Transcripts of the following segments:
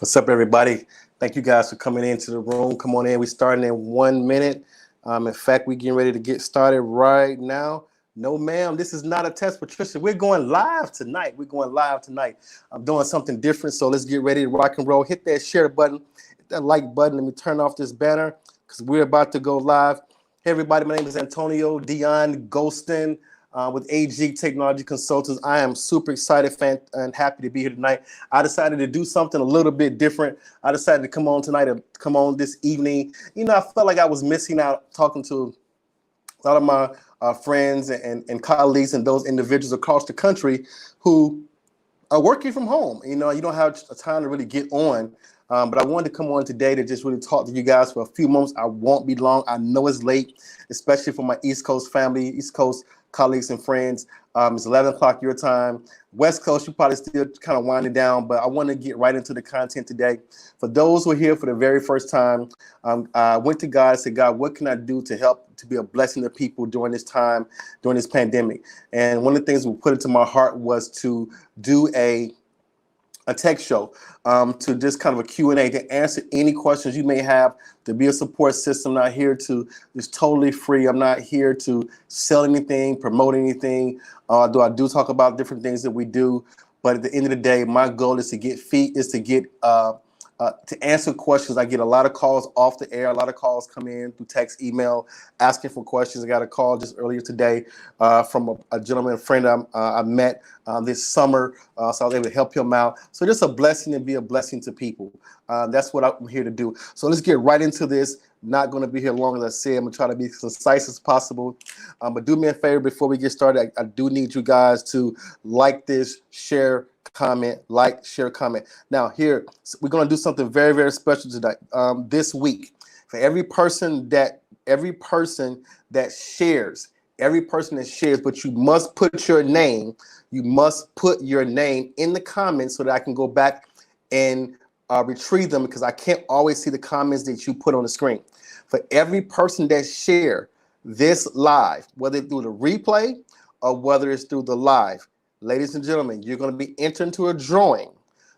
What's up, everybody? Thank you guys for coming into the room. Come on in. We're starting in 1 minute. In fact, we're getting ready to get started right now. No, ma'am, this is not a test, Patricia. We're going live tonight. I'm doing something different, so let's get ready to rock and roll. Hit that share button, hit that like button. Let me turn off this banner because we're about to go live. Hey, everybody, my name is AntonioGholston with Agmrtechnology Consultants. I am super excited and happy to be here tonight. I decided to do something a little bit different. I decided to come on tonight, come on this evening. You know, I felt like I was missing out talking to a lot of my friends and colleagues and those individuals across the country who are working from home. You know, you don't have time to really get on. But I wanted to come on today to just really talk to you guys for a few moments. I won't be long. I know it's late, especially for my East Coast family, East Coast colleagues and friends. It's 11 o'clock your time. West Coast, you probably still kind of winding down, but I want to get right into the content today. For those who are here for the very first time, I went to God and said, God, what can I do to help to be a blessing to people during this time, during this pandemic? And one of the things we put into my heart was to do a tech show, to just kind of a Q&A to answer any questions you may have, to be a support system. I'm not here to, it's totally free. I'm not here to sell anything, promote anything. Though I do talk about different things that we do. But at the end of the day, my goal is to get to answer questions. I get a lot of calls off the air. A lot of calls come in through text, email, asking for questions. I got a call just earlier today from a gentleman, a friend I met this summer. So I was able to help him out. So just a blessing and be a blessing to people. That's what I'm here to do. So let's get right into this. Not going to be here long, as I said. I'm going to try to be as concise as possible. But do me a favor before we get started. I do need you guys to like this, share, comment, like, share, comment. Now here, we're going to do something very, very special tonight. This week, for every person that shares, but you must put your name. You must put your name in the comments so that I can go back and retrieve them, because I can't always see the comments that you put on the screen. For every person that share this live, whether it's through the replay or whether it's through the live, ladies and gentlemen, you're going to be entered into a drawing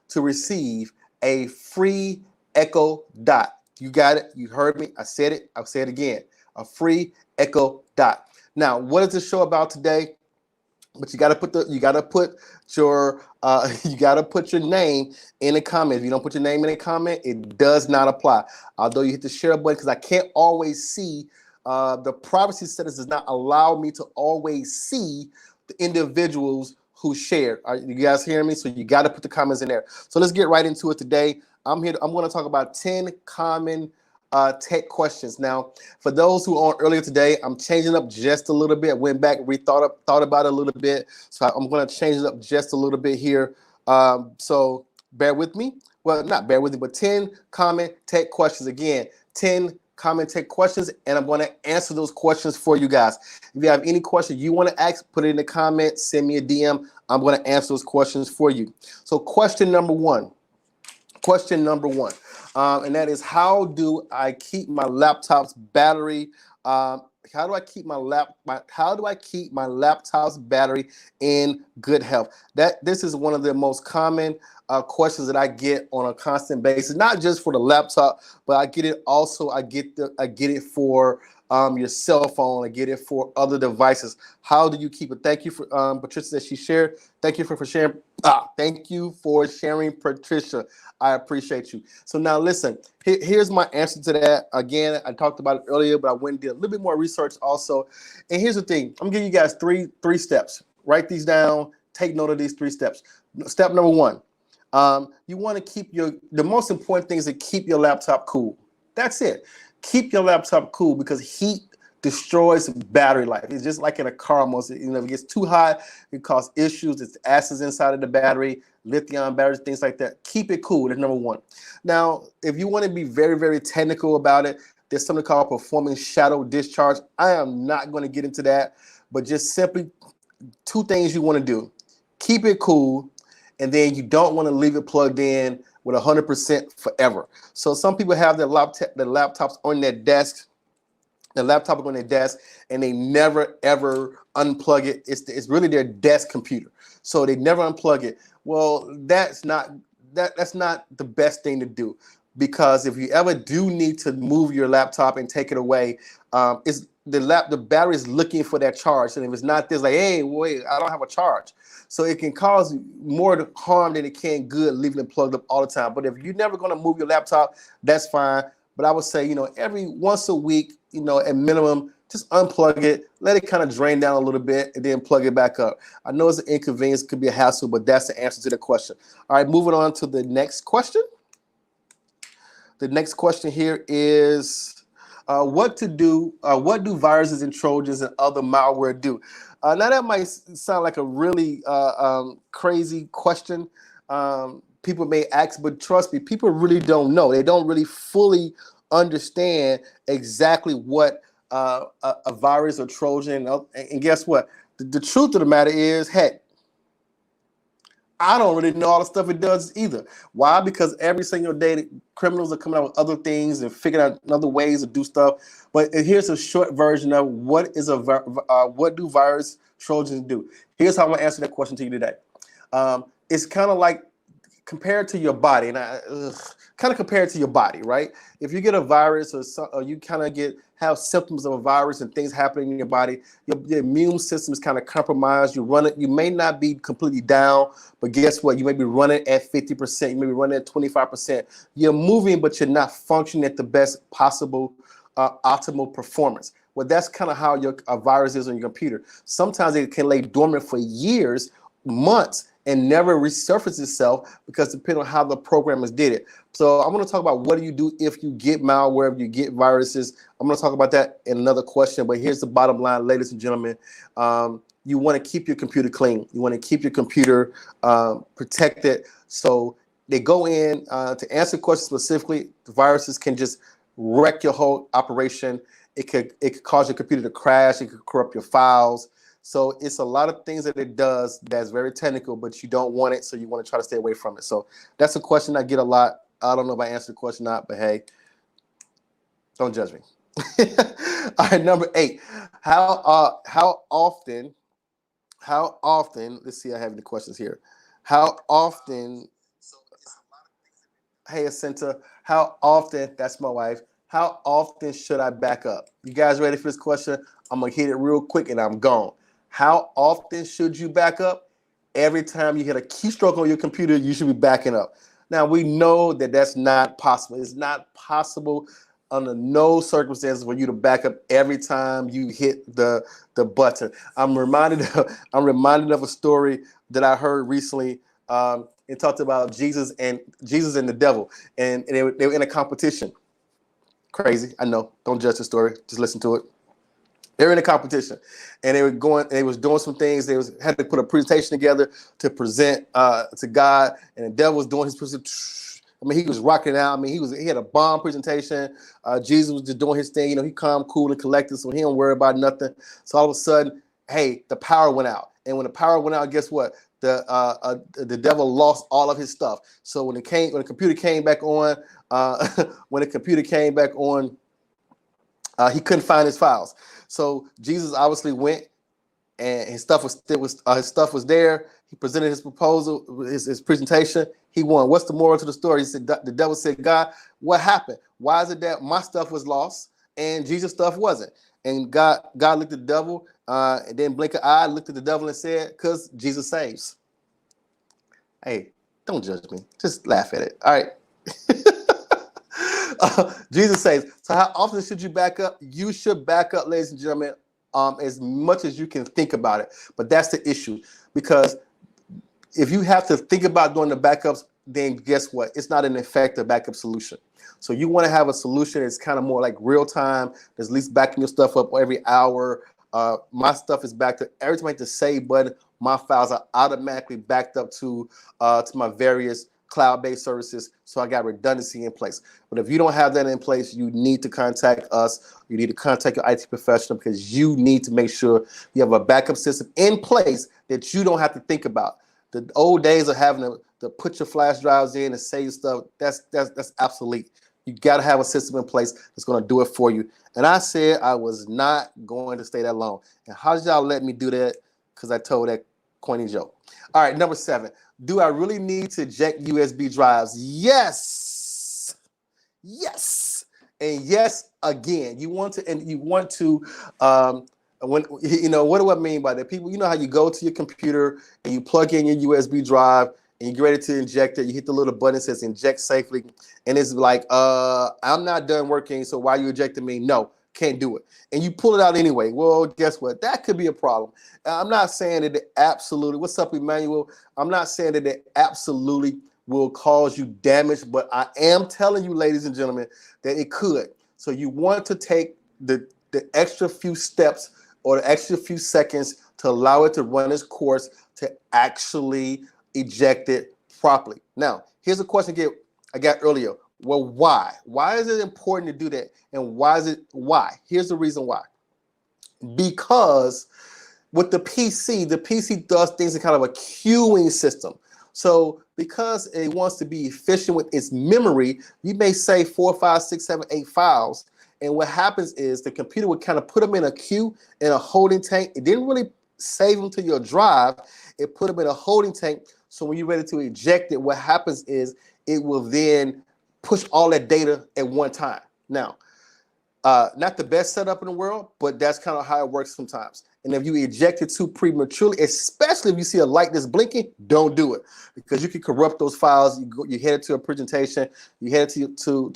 to receive a free Echo Dot. You got it. You heard me. I said it. I'll say it again. A free Echo Dot. Now, what is the show about today? But you got to put your name in a comment. If you don't put your name in a comment, it does not apply. Although you hit the share button, because I can't always see, the privacy settings does not allow me to always see the individuals who shared. Are you guys hearing me? So you got to put the comments in there. So let's get right into it today. I'm going to talk about 10 common tech questions. Now, for those who aren't earlier today, I'm changing up just a little bit. Went back, thought about it a little bit. So I'm going to change it up just a little bit here. So bear with me. Well, not bear with me, but 10 common tech questions. Again, 10 common tech questions, and I'm going to answer those questions for you guys. If you have any question you want to ask, put it in the comments, send me a DM. I'm going to answer those questions for you. So question number one, and that is, how do I keep my laptop's battery? How do I keep my laptop's battery in good health? This is one of the most common questions that I get on a constant basis. Not just for the laptop, but I get it also. I get it for your cell phone. I get it for other devices. How do you keep it? Thank you for Patricia that she shared. Thank you for sharing. Thank you for sharing, Patricia. I appreciate you. So now listen, here's my answer to that. Again, I talked about it earlier, but I went and did a little bit more research also. And here's the thing. I'm gonna give you guys three steps. Write these down. Take note of these 3 steps. Step number 1. You want to keep the most important thing is to keep your laptop cool. That's it. Keep your laptop cool, because heat destroys battery life. It's just like in a car almost. If it gets too hot, it causes issues. It's acids inside of the battery, lithium batteries, things like that. Keep it cool. That's number 1. Now, if you want to be very, very technical about it, there's something called performing shadow discharge. I am not going to get into that, but just simply 2 things you want to do. Keep it cool, and then you don't want to leave it plugged in with 100% forever. So some people have their laptops on their desk. The laptop is on their desk, and they never ever unplug it. It's really their desk computer, so they never unplug it. Well, that's not that's not the best thing to do, because if you ever do need to move your laptop and take it away, it's the battery is looking for that charge, and if it's not this, like, hey, wait, I don't have a charge. So it can cause more harm than it can good, leaving it plugged up all the time. But if you're never going to move your laptop, that's fine. But I would say, every once a week, at minimum, just unplug it, let it kind of drain down a little bit, and then plug it back up. I know it's an inconvenience, could be a hassle, but that's the answer to the question. All right, moving on to the next question. The next question here is, what do viruses and trojans and other malware do? Now that might sound like a really crazy question. People may ask, but trust me, people really don't know. They don't really fully understand exactly what a virus or Trojan. And guess what? The truth of the matter is, heck, I don't really know all the stuff it does either. Why? Because every single day, criminals are coming out with other things and figuring out other ways to do stuff. But here's a short version of what do virus Trojans do. Here's how I'm gonna answer that question to you today. It's kind of like compared to your body, and compared to your body, right? If you get a virus or you kind of have symptoms of a virus and things happening in your body, your immune system is kind of compromised. You run it. You may not be completely down, but guess what? You may be running at 50%. You may be running at 25%. You're moving, but you're not functioning at the best possible optimal performance. Well, that's kind of how a virus is on your computer. Sometimes it can lay dormant for years, months, and never resurface itself, because depending on how the programmers did it. So I'm going to talk about what do you do if you get malware, if you get viruses. I'm going to talk about that in another question, but here's the bottom line, ladies and gentlemen. You want to keep your computer clean. You want to keep your computer protected. So they go in to answer questions specifically. The viruses can just wreck your whole operation. It could cause your computer to crash. It could corrupt your files. So it's a lot of things that it does that's very technical, but you don't want it, so you want to try to stay away from it. So that's a question I get a lot. I don't know if I answered the question or not, but hey, don't judge me. All right, number 8. How often? Let's see. I have any questions here. How often? Hey, Asenta. How often? That's my wife. How often should I back up? You guys ready for this question? I'm gonna hit it real quick and I'm gone. How often should you back up? Every time you hit a keystroke on your computer, you should be backing up. Now, we know that that's not possible. It's not possible under no circumstances for you to back up every time you hit the button. I'm reminded of a story that I heard recently. It talked about Jesus and the devil, and they were in a competition. Crazy, I know. Don't judge the story. Just listen to it. They were in a competition, and they was doing some things. Had to put a presentation together to present to God, and the devil was doing his presentation. I mean, he was rocking out. I mean, he had a bomb presentation. Jesus was just doing his thing. He calm, cool, and collected, so he don't worry about nothing. So all of a sudden, hey, the power went out, and when the power went out, guess what? The devil lost all of his stuff. So when the computer came back on, he couldn't find his files. So Jesus obviously went, and his stuff was there. He presented his proposal, his presentation. He won. What's the moral to the story? He said, the devil said, God, what happened? Why is it that my stuff was lost and Jesus' stuff wasn't? And God looked at the devil, and then blinked an eye, looked at the devil and said, because Jesus saves. Hey, don't judge me. Just laugh at it. All right. Jesus says, so how often should you back up? You should back up, ladies and gentlemen, as much as you can think about it. But that's the issue, because if you have to think about doing the backups, then guess what? It's not an effective backup solution. So you want to have a solution that's kind of more like real time, that's at least backing your stuff up every hour. My stuff is backed up. Every time I hit the save button, my files are automatically backed up to my various cloud-based services, so I got redundancy in place. But if you don't have that in place, you need to contact us. You need to contact your IT professional, because you need to make sure you have a backup system in place that you don't have to think about. The old days of having to put your flash drives in and save stuff, that's obsolete. You got to have a system in place that's going to do it for you. And I said I was not going to stay that long. And how did y'all let me do that? Because I told that Corny joke. All right, number 7. Do I really need to eject USB drives? Yes. Yes. And yes, again, you want to, when, what do I mean by that? People, you know how you go to your computer and you plug in your USB drive and you get ready to inject it. You hit the little button that says inject safely. And it's like, I'm not done working. So why are you ejecting me? No, can't do it. And you pull it out anyway. Well, guess what? That could be a problem. I'm not saying that it absolutely, what's up, Emmanuel? I'm not saying that it absolutely will cause you damage, but I am telling you, ladies and gentlemen, that it could. So you want to take the extra few steps or the extra few seconds to allow it to run its course to actually eject it properly. Now, here's a question I got earlier. Well, why? Why is it important to do that? And why? Here's the reason why. Because with the PC does things in kind of a queuing system. So because it wants to be efficient with its memory, you may say 4, 5, 6, 7, 8 files. And what happens is the computer would kind of put them in a queue, in a holding tank. It didn't really save them to your drive. It put them in a holding tank. So when you're ready to eject it, what happens is it will then push all that data at one time. Now, not the best setup in the world, but that's kind of how it works sometimes. And if you eject it too prematurely, especially if you see a light that's blinking, don't do it, because you can corrupt those files. You head it to a presentation. You head it to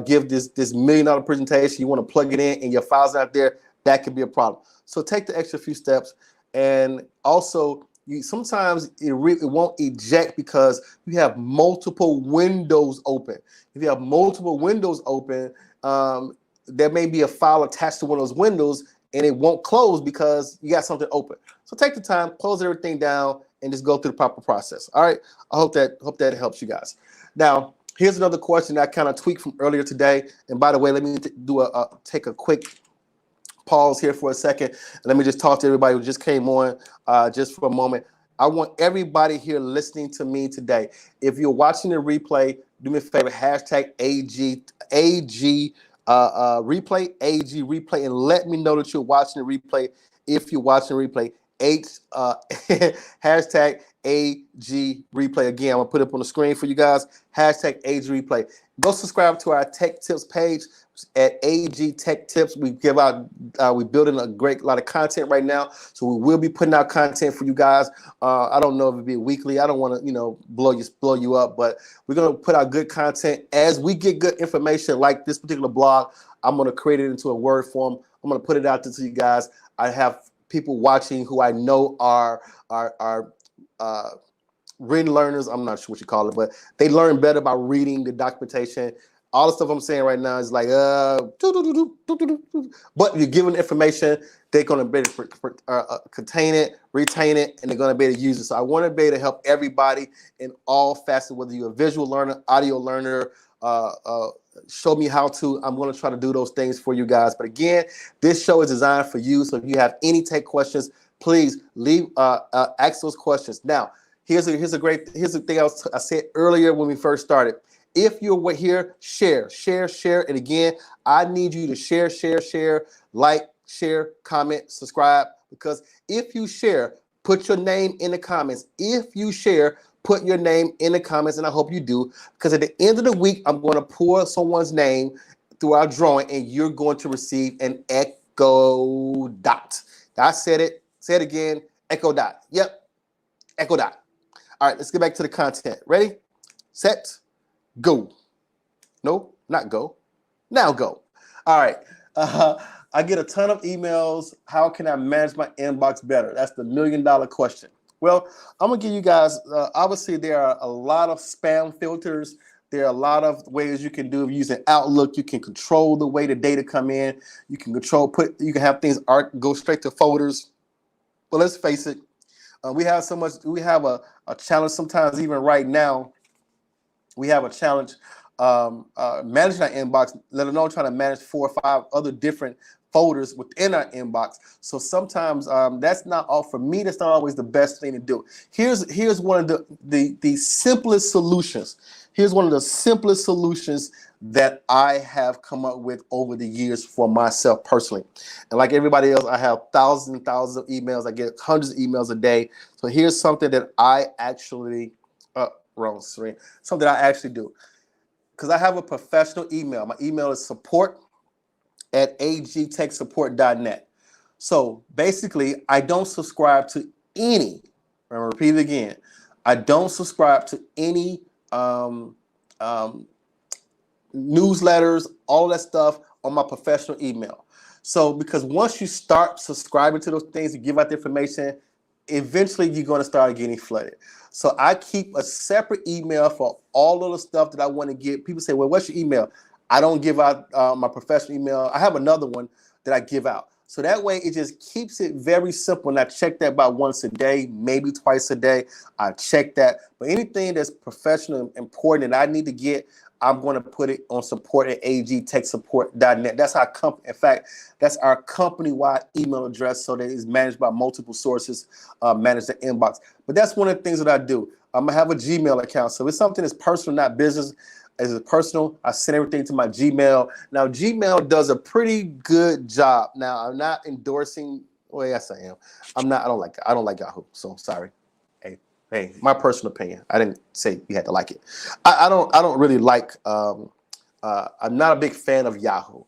give this $1 million presentation. You want to plug it in, and your files out there. That could be a problem. So take the extra few steps, and also sometimes it won't eject because you have multiple windows open. If you have multiple windows open, there may be a file attached to one of those windows, and it won't close because you got something open. So take the time, close everything down, and just go through the proper process. All right. I hope that helps you guys. Now, here's another question that I kind of tweaked from earlier today. And by the way, let me take a quick pause here for a second. And let me just talk to everybody who just came on just for a moment. I want everybody here listening to me today. If you're watching the replay, do me a favor, hashtag AG replay, AG replay, and let me know that you're watching the replay. If you're watching the replay, hashtag AG replay. Again, I'm gonna put it up on the screen for you guys. Hashtag AG replay. Go subscribe to our Tech Tips page at AG Tech Tips. We give out, we're building a great lot of content right now, so we will be putting out content for you guys. I don't know if it'll be weekly. I don't want to, blow you up, but we're gonna put out good content as we get good information like this particular blog. I'm gonna create it into a Word form. I'm gonna put it out there to you guys. I have people watching who I know are reading learners. I'm not sure what you call it, but they learn better by reading the documentation. All the stuff I'm saying right now is like, but you're giving information, they're going to be able to contain it, retain it, and they're going to be able to use it. So I want to be able to help everybody in all facets, whether you're a visual learner, audio learner, show me how to. I'm going to try to do those things for you guys. But again, this show is designed for you. So if you have any tech questions, please ask those questions. Now, here's the thing I said earlier when we first started. If you're here, share. And again, I need you to share, like, share, comment, subscribe, because if you share, put your name in the comments. If you share, put your name in the comments, and I hope you do, because at the end of the week, I'm going to pour someone's name through our drawing, and you're going to receive an Echo Dot. I said it. Say it again. Echo Dot. Yep. Echo Dot. All right, let's get back to the content. Ready, set, go. No, not go. Now go. All right. I get a ton of emails. How can I manage my inbox better? That's the $1 million question. Well, I'm going to give you guys, obviously, there are a lot of spam filters. There are a lot of ways you can do it using Outlook. You can control the way the data come in. You can you can have things go straight to folders. But let's face it, we have a challenge sometimes. Even right now, we have a challenge managing our inbox, let alone trying to manage 4 or 5 other different folders within our inbox. So sometimes that's not all for me. That's not always the best thing to do. Here's one of the simplest solutions. Here's one of the simplest solutions that I have come up with over the years for myself personally. And like everybody else, I have thousands and thousands of emails. I get hundreds of emails a day. So here's something that I actually, wrong screen, something I actually do. Because I have a professional email. My email is support@agtechsupport.net. So basically, I don't subscribe to any, I'm going to repeat it again, I don't subscribe to any newsletters, all that stuff on my professional email. So because once you start subscribing to those things, you give out the information, eventually you're going to start getting flooded. So I keep a separate email for all of the stuff that I want to get. People say, well, what's your email? I don't give out my professional email. I have another one that I give out. So that way it just keeps it very simple. And I check that about once a day, maybe twice a day. I check that. But anything that's professional and important that I need to get, I'm going to put it on support@agtechsupport.net. That's our company. In fact, that's our company-wide email address, so that it's managed by multiple sources, manage the inbox. But that's one of the things that I do. I'm gonna have a Gmail account, so it's something that's personal, not business. As it's personal, I send everything to my Gmail. Now, Gmail does a pretty good job. Now, I'm not endorsing. Well, yes, I am. I'm not. I don't like Yahoo. So sorry. Hey, my personal opinion. I didn't say you had to like it. I don't really like. I'm not a big fan of Yahoo.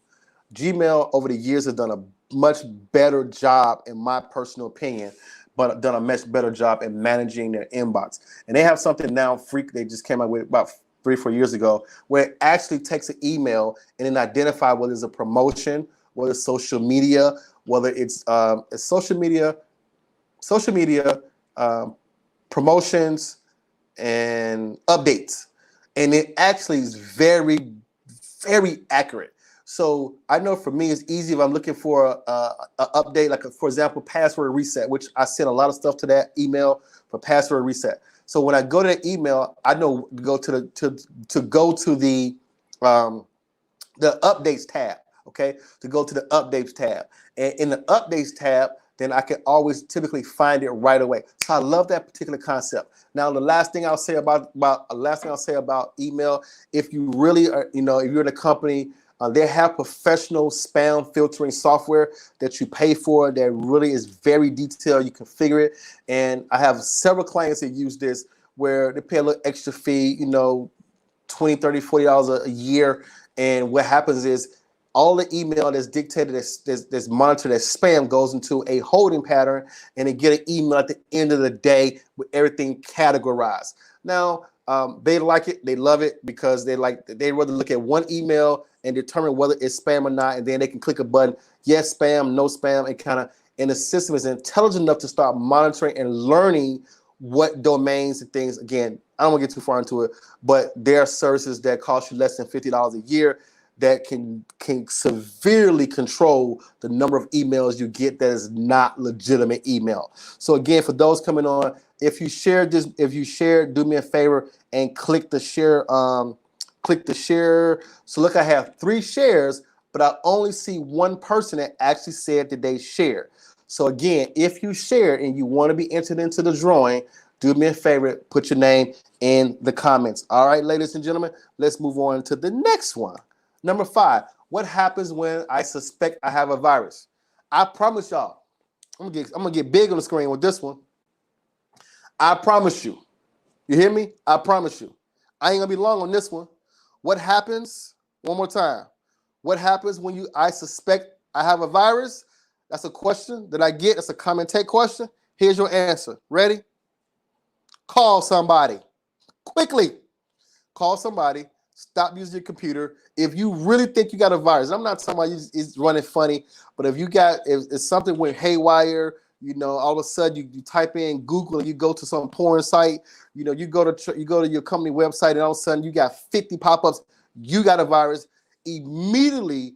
Gmail over the years has done a much better job, in my personal opinion, but done a much better job in managing their inbox. And they have something now, they just came out with about 3-4 years ago, where it actually takes an email and then identify whether it's a promotion, whether it's social media, whether it's social media, promotions and updates. And it actually is very, very accurate. So I know for me, it's easy if I'm looking for a update, like for example, password reset, which I send a lot of stuff to that email for password reset. So when I go to the email, I know to go to the updates tab. Okay, to go to the updates tab, and in the updates tab, then I can always typically find it right away. So I love that particular concept. Now, the last thing I'll say about email, if you really are, if you're in a company, they have professional spam filtering software that you pay for that really is very detailed. You configure it. And I have several clients that use this where they pay a little extra fee, $20, $30, $40 a year. And what happens is all the email that's dictated, that's monitored as spam goes into a holding pattern, and they get an email at the end of the day with everything categorized. Now, they like it, they love it, because they rather look at one email and determine whether it's spam or not, and then they can click a button, yes, spam, no spam, and the system is intelligent enough to start monitoring and learning what domains and things. Again, I don't want to get too far into it, but there are services that cost you less than $50 a year that can severely control the number of emails you get that is not legitimate email. So again, for those coming on, if you share, do me a favor and click the share. So look, I have 3 shares, but I only see one person that actually said that they shared. So again, if you share and you want to be entered into the drawing, do me a favor, put your name in the comments. All right, ladies and gentlemen, let's move on to the next one. Number 5, what happens when I suspect I have a virus? I promise y'all, I'm gonna get big on the screen with this one. I promise you. You hear me? I promise you. I ain't gonna be long on this one. What happens? One more time. What happens when I suspect I have a virus? That's a question that I get. That's a commentate question. Here's your answer. Ready? Call somebody. Quickly. Call somebody. Stop using your computer. If you really think you got a virus, I'm not talking about it's running funny, but if it's something went haywire, all of a sudden you type in Google and you go to some porn site, you go to your company website, and all of a sudden you got 50 pop-ups, you got a virus, immediately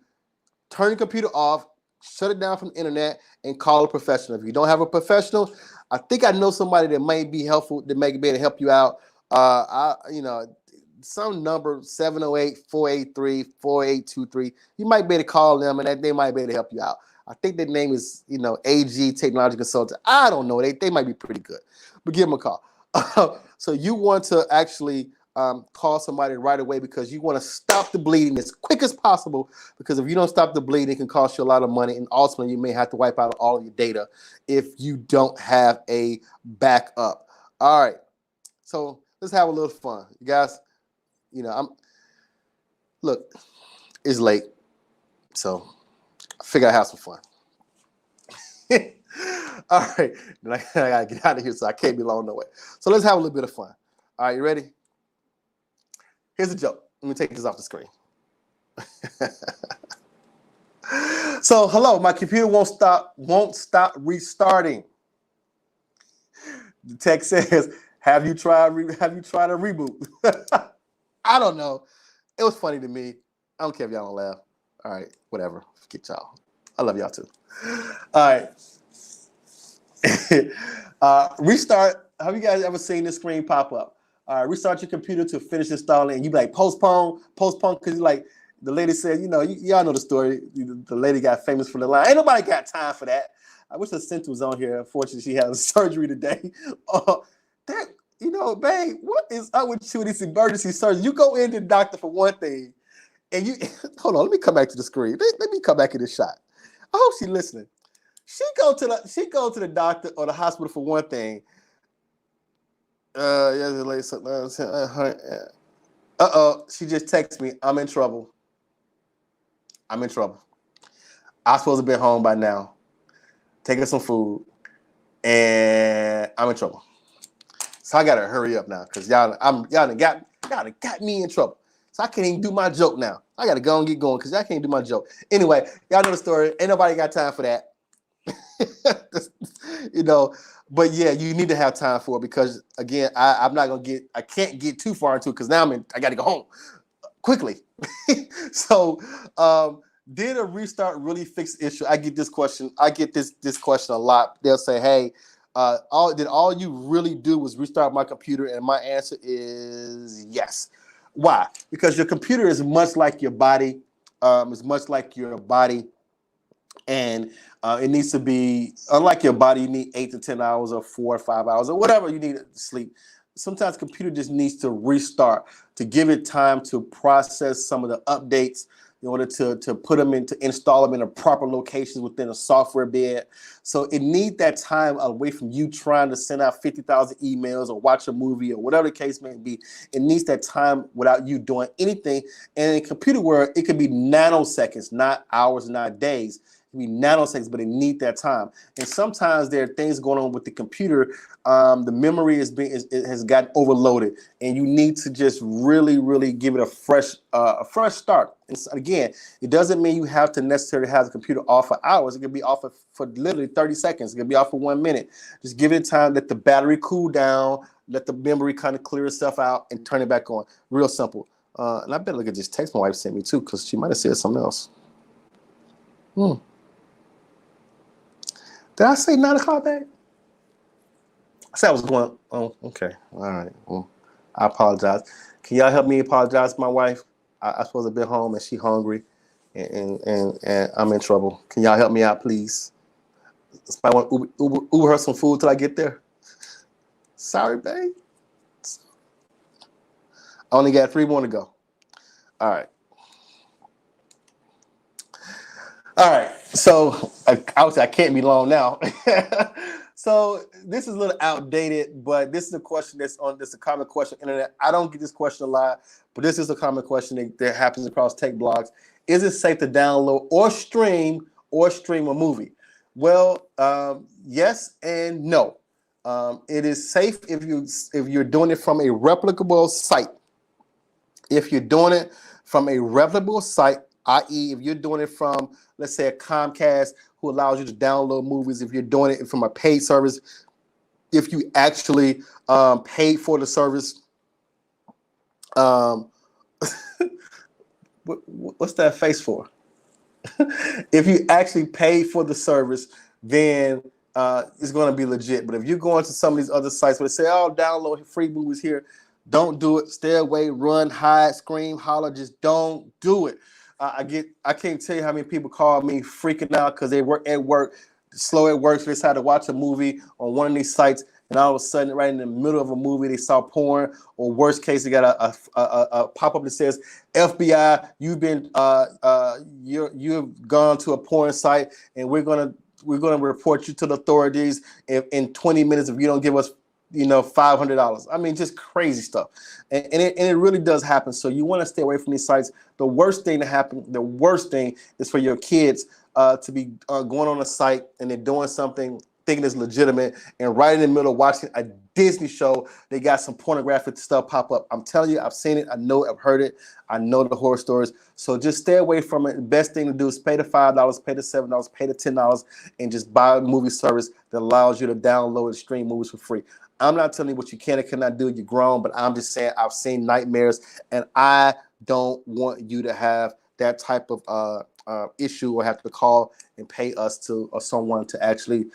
turn your computer off, shut it down from the internet, and call a professional. If you don't have a professional, I think I know somebody that might be helpful, that may be able to help you out. some number 708-483-4823. You might be able to call them, and they might be able to help you out. I think their name is AG Technology Consultant. I don't know. They might be pretty good, but give them a call. So you want to actually call somebody right away because you want to stop the bleeding as quick as possible, because if you don't stop the bleeding, it can cost you a lot of money, and ultimately you may have to wipe out all of your data if you don't have a backup. All right, so let's have a little fun, you guys. Look, it's late, so I figure I have some fun. All right, I gotta get out of here, so I can't be long no way. So let's have a little bit of fun. All right, you ready? Here's a joke. Let me take this off the screen. So, hello, my computer won't stop restarting. The text says, "Have you tried a reboot?" I don't know. It was funny to me. I don't care if y'all don't laugh. All right, whatever. Forget y'all. I love y'all too. All right. Restart. Have you guys ever seen this screen pop up? All right, restart your computer to finish installing, and you be like, postpone, because like the lady said, y'all know the story. The lady got famous for the line, "Ain't nobody got time for that." I wish the Cynthia was on here. Unfortunately, she had surgery today. Babe, what is up with you with this emergency surgery? You go in the doctor for one thing, and you hold on. Let me come back to the screen. Let me come back in this shot. I hope she's listening. She go to the doctor or the hospital for one thing. She just texted me, "I'm in trouble. I'm supposed to be home by now, taking some food, and I'm in trouble. So I gotta hurry up now, because y'all done got me in trouble. So I can't even do my joke now. I gotta go and get going because I can't do my joke. Anyway, y'all know the story. Ain't nobody got time for that. But yeah, you need to have time for it, because again, I can't get too far into it, because now I gotta go home quickly. So did a restart really fix the issue? I get this question. I get this question a lot. They'll say, "Hey, all you really do was restart my computer?" And my answer is yes. Why? Because your computer is much like your body. And it needs to be, unlike your body, you need 8 to 10 hours or 4 or 5 hours or whatever you need to sleep. Sometimes computer just needs to restart to give it time to process some of the updates in order to put them to install them in a proper locations within a software bed. So it needs that time away from you trying to send out 50,000 emails or watch a movie or whatever the case may be. It needs that time without you doing anything. And in computer world, it could be nanoseconds, not hours, not days. Be nanoseconds, but it need that time. And sometimes there are things going on with the computer. The memory has gotten overloaded, and you need to just really, really give it a fresh start. And again, it doesn't mean you have to necessarily have the computer off for hours. It can be off for literally 30 seconds. It can be off for 1 minute. Just give it time, let the battery cool down, let the memory kind of clear itself out, and turn it back on. Real simple. And I better look at this text my wife sent me too, because she might have said something else. Did I say 9 o'clock back? I said I was going. Oh, okay. All right. Well, I apologize. Can y'all help me apologize to my wife? I'm supposed to be home and she hungry, and I'm in trouble. Can y'all help me out, please? Somebody want Uber her some food till I get there? Sorry, babe. I only got 3 more to go. All right. All right. So obviously I can't be long now. So this is a little outdated, but this is a question that's a common question on the internet. I don't get this question a lot, but this is a common question that happens across tech blogs. Is it safe to download or stream a movie? Well, yes and no. It is safe if you're doing it from a replicable site. If you're doing it from a reputable site, i.e., if you're doing it from, let's say, a Comcast who allows you to download movies, if you're doing it from a paid service, if you actually paid for the service, what's that face for? If you actually pay for the service, then it's going to be legit. But if you're going to some of these other sites where they say, "Oh, download free movies here," Don't do it. Stay away, run, hide, scream, holler. Just don't do it. I can't tell you how many people call me freaking out because they work at work, slow at work, so they decided to watch a movie on one of these sites, and all of a sudden, right in the middle of a movie, they saw porn, or worst case, they got a pop up that says, "FBI, you've gone to a porn site, and we're gonna report you to the authorities in 20 minutes if you don't give us $500." I mean, just crazy stuff, and it really does happen. So you want to stay away from these sites. The worst thing is for your kids to be going on a site and they're doing something thinking it's legitimate, and right in the middle of watching a Disney show, they got some pornographic stuff pop up. I'm telling you, I've seen it, I know it, I've heard it, I know the horror stories. So just stay away from it. The best thing to do is pay the $5, pay the $7, pay the $10, and just buy a movie service that allows you to download and stream movies for free. I'm not telling you what you can and cannot do. You're grown, but I'm just saying I've seen nightmares, and I don't want you to have that type of issue or have to call and pay us to or someone to actually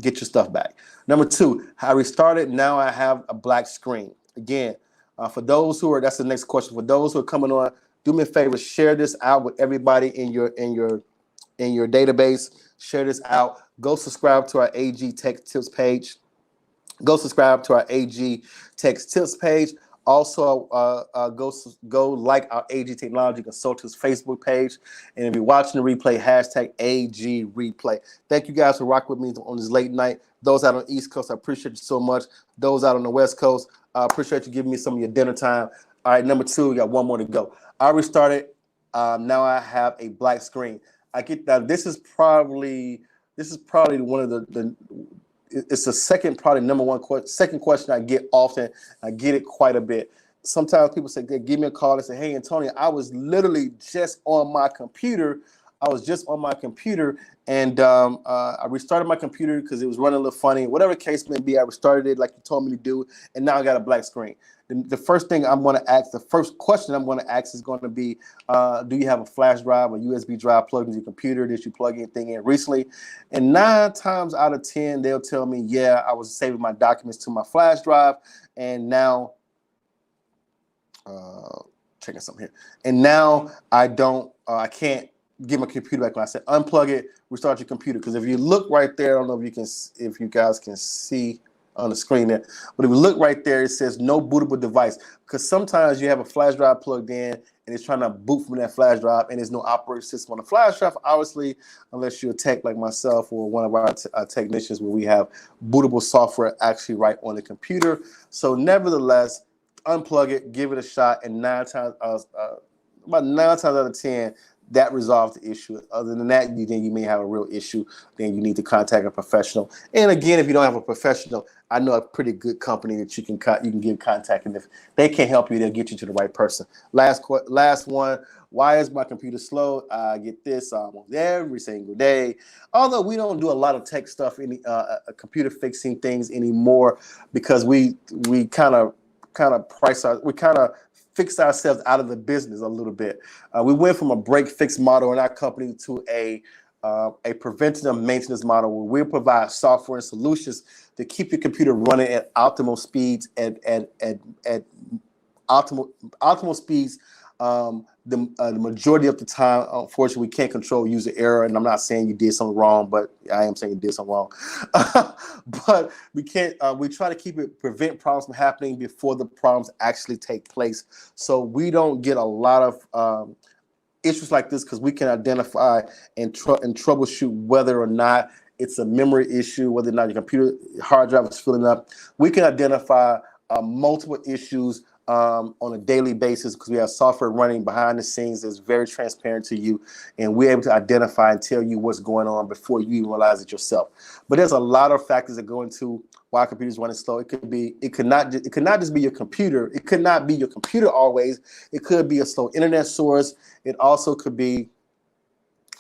get your stuff back. Number two, I restarted. Now I have a black screen. Again, for those who are, that's the next question. For those who are coming on, do me a favor, share this out with everybody in your database. Share this out. Go subscribe to our AG Tech Tips page. Go subscribe to our AG Tech Tips page. Also, go like our AG Technology Consultants Facebook page. And if you're watching the replay, hashtag AG Replay. Thank you guys for rocking with me on this late night. Those out on the East Coast, I appreciate you so much. Those out on the West Coast, I appreciate you giving me some of your dinner time. All right, number two, we got one more to go. I restarted. Now I have a black screen. I get that. This is probably one of the it's the second, probably number one second question I get often. I get it quite a bit. Sometimes people say, they give me a call and say, "Hey, Antonio, I was literally just on my computer. And I restarted my computer because it was running a little funny. Whatever the case may be, I restarted it like you told me to do, and now I got a black screen." The first thing I'm going to ask, the first question I'm going to ask is going to be, do you have a flash drive or USB drive plugged into your computer? Did you plug anything in recently? And 9 times out of 10, they'll tell me, yeah, I was saving my documents to my flash drive, and now checking something here. And now I can't get my computer back. When I said unplug it, restart your computer. Because if you look right there, I don't know if you guys can see on the screen there, but if you look right there, it says no bootable device. Because sometimes you have a flash drive plugged in and it's trying to boot from that flash drive, and there's no operating system on the flash drive, obviously, unless you're a tech like myself or one of our technicians, where we have bootable software actually right on the computer. So nevertheless, unplug it, give it a shot, and about 9 times out of 10, that resolves the issue. Other than that, then you may have a real issue. Then you need to contact a professional. And again, if you don't have a professional, I know a pretty good company that you can give contact, and if they can't help you, they'll get you to the right person. Last one. Why is my computer slow? I get this almost every single day. Although we don't do a lot of tech stuff, computer fixing things anymore, because we kind of fix ourselves out of the business a little bit. We went from a break-fix model in our company to a preventative maintenance model, where we provide software and solutions to keep your computer running at optimal speeds. At optimal speeds. The majority of the time, unfortunately, we can't control user error. And I'm not saying you did something wrong, but I am saying you did something wrong. But we can't. We try to prevent problems from happening before the problems actually take place. So we don't get a lot of issues like this, because we can identify and troubleshoot whether or not it's a memory issue, whether or not your computer hard drive is filling up. We can identify multiple issues on a daily basis, because we have software running behind the scenes that's very transparent to you, and we're able to identify and tell you what's going on before you even realize it yourself. But there's a lot of factors that go into why computers running slow. It could not just be your computer. It could not be your computer always. It could be a slow internet source. It also could be,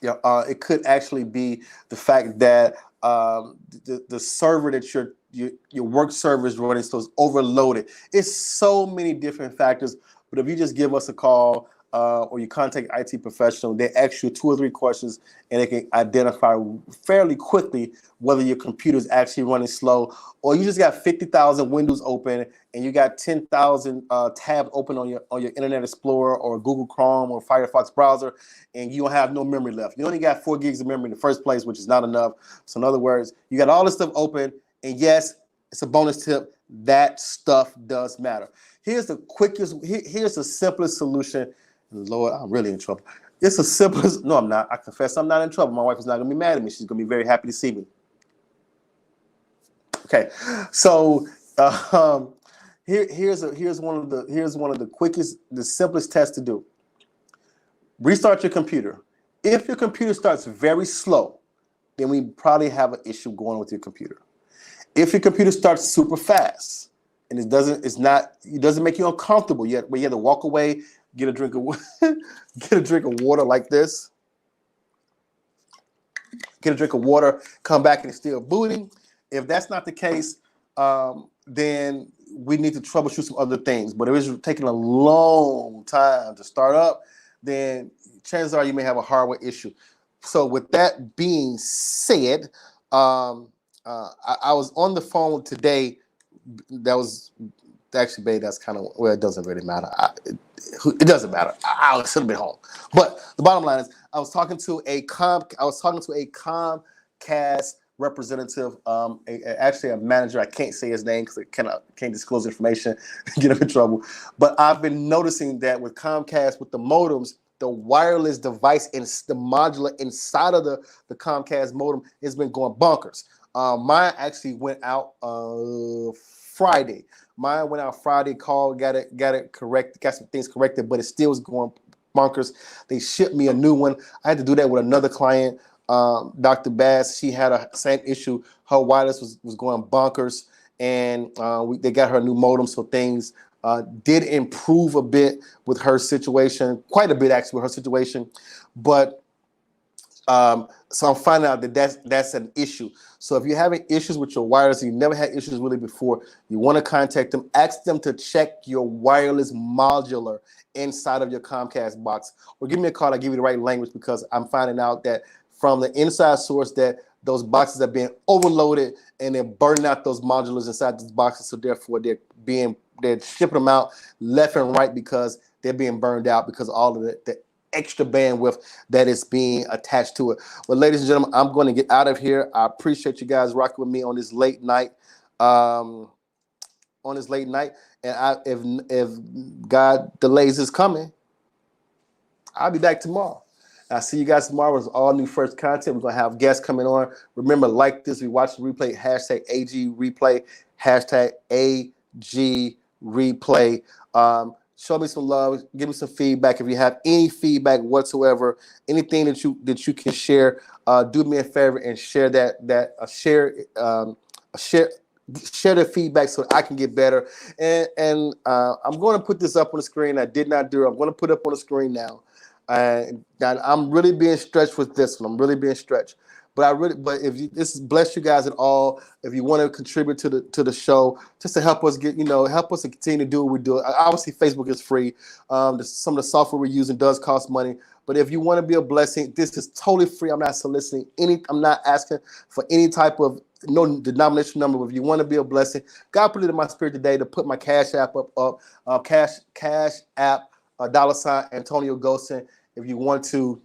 it could actually be the fact that the server that your work server is running, so it's overloaded. It's so many different factors. But if you just give us a call, or you contact IT professional, they ask you 2 or 3 questions, and they can identify fairly quickly whether your computer is actually running slow, or you just got 50,000 windows open and you got 10,000 tabs open on your Internet Explorer or Google Chrome or Firefox browser, and you don't have no memory left. You only got 4 gigs of memory in the first place, which is not enough. So in other words, you got all this stuff open, and yes, it's a bonus tip. That stuff does matter. Here's the quickest. Here's the simplest solution. Lord, I'm really in trouble. It's the simplest. No, I'm not. I confess I'm not in trouble. My wife is not going to be mad at me. She's going to be very happy to see me. Okay, so here's one of the quickest, the simplest tests to do. Restart your computer. If your computer starts very slow, then we probably have an issue going with your computer. If your computer starts super fast and it doesn't make you uncomfortable yet, where you have to walk away, get a drink of water like this, get a drink of water, come back and it's still booting. If that's not the case, then we need to troubleshoot some other things. But if it's taking a long time to start up, then chances are you may have a hardware issue. So with that being said, I was on the phone today. That was actually, babe, that's kind of, well, it doesn't really matter. It doesn't matter. I should have been home. But the bottom line is, I was talking to a Comcast representative, actually a manager. I can't say his name because I can't disclose information, get him in trouble. But I've been noticing that with Comcast, with the modems, the wireless device and the modular inside of the Comcast modem has been going bonkers. Mine actually went out Friday. Mine went out Friday. Called, got it correct, got some things corrected, but it still was going bonkers. They shipped me a new one. I had to do that with another client, Dr. Bass. She had a same issue. Her wireless was going bonkers, and they got her a new modem, so things did improve a bit with her situation, quite a bit actually with her situation, but so I'm finding out that that's an issue. So if you're having issues with your wireless, you never had issues really before, you want to contact them, ask them to check your wireless modular inside of your Comcast box, or give me a call. I'll give you the right language, because I'm finding out that from the inside source that those boxes are being overloaded and they're burning out those modulars inside these boxes. So therefore they're shipping them out left and right because they're being burned out because all of the extra bandwidth that is being attached to it. Well, ladies and gentlemen, I'm going to get out of here. I appreciate you guys rocking with me on this late night. And if God delays his coming, I'll be back tomorrow. I'll see you guys tomorrow with all new first content. We're going to have guests coming on. Remember, like this, we watch the replay, hashtag AG replay, hashtag AG replay. Show me some love. Give me some feedback. If you have any feedback whatsoever, anything that you can share, do me a favor and share share the feedback so I can get better. And I'm going to put this up on the screen. I did not do it. I'm going to put it up on the screen now. And I'm really being stretched with this one. I'm really being stretched. But this bless you guys at all, if you want to contribute to the show, just to help us help us to continue to do what we do. Obviously, Facebook is free. Some of the software we're using does cost money. But if you want to be a blessing, this is totally free. I'm not soliciting I'm not asking for any type of no denomination number. But if you want to be a blessing, God put it in my spirit today to put my Cash App up. Cash App $ AntonioGholston. If you want to.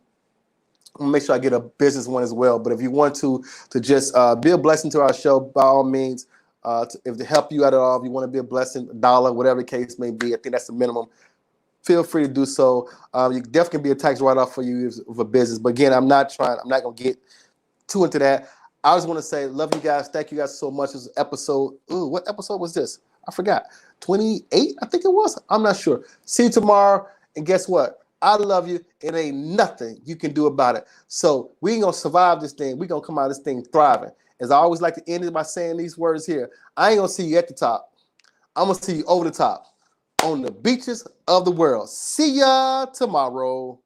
Make sure I get a business one as well. But if you want to just be a blessing to our show, by all means, if to help you out at all, if you want to be a blessing, $1, whatever the case may be, I think that's the minimum. Feel free to do so. You definitely can be a tax write-off for you for business. But again, I'm not going to get too into that. I just want to say, love you guys. Thank you guys so much. This is episode, what episode was this? I forgot. 28, I think it was. I'm not sure. See you tomorrow. And guess what? I love you. It ain't nothing you can do about it. So we ain't going to survive this thing. We're going to come out of this thing thriving. As I always like to end it by saying these words here. I ain't going to see you at the top. I'm going to see you over the top on the beaches of the world. See ya tomorrow.